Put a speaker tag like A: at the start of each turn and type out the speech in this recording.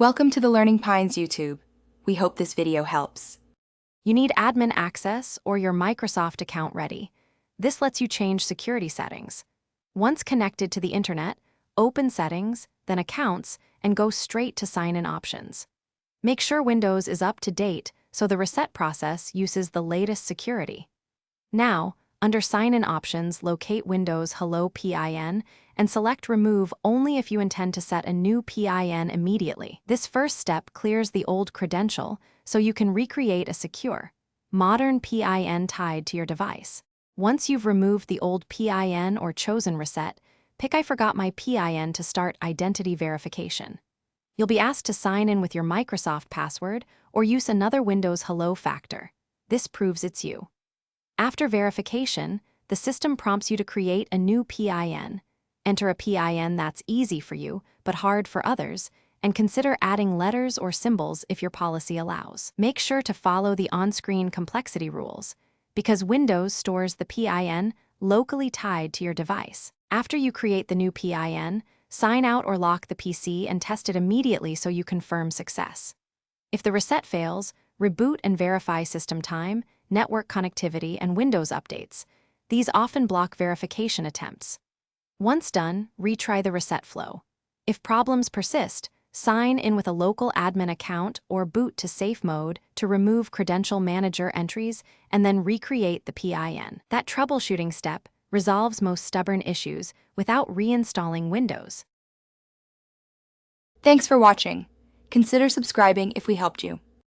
A: Welcome to the Learning Pines YouTube. We hope this video helps.
B: You need admin access or your Microsoft account ready. This lets you change security settings. Once connected to the internet, open Settings, then Accounts, and go straight to sign-in options. Make sure Windows is up to date so the reset process uses the latest security. Now, under Sign-in options, locate Windows Hello PIN and select Remove only if you intend to set a new PIN immediately. This first step clears the old credential so you can recreate a secure, modern PIN tied to your device. Once you've removed the old PIN or chosen Reset, pick I forgot my PIN to start identity verification. You'll be asked to sign in with your Microsoft password or use another Windows Hello factor. This proves it's you. After verification, the system prompts you to create a new PIN. Enter a PIN that's easy for you, but hard for others, and consider adding letters or symbols if your policy allows. Make sure to follow the on-screen complexity rules, because Windows stores the PIN locally tied to your device. After you create the new PIN, sign out or lock the PC and test it immediately so you confirm success. If the reset fails, reboot and verify system time, network connectivity, and Windows updates. These often block verification attempts. Once done, retry the reset flow. If problems persist, sign in with a local admin account or boot to safe mode to remove credential manager entries and then recreate the PIN. That troubleshooting step resolves most stubborn issues without reinstalling Windows.
A: Thanks for watching. Consider subscribing if we helped you.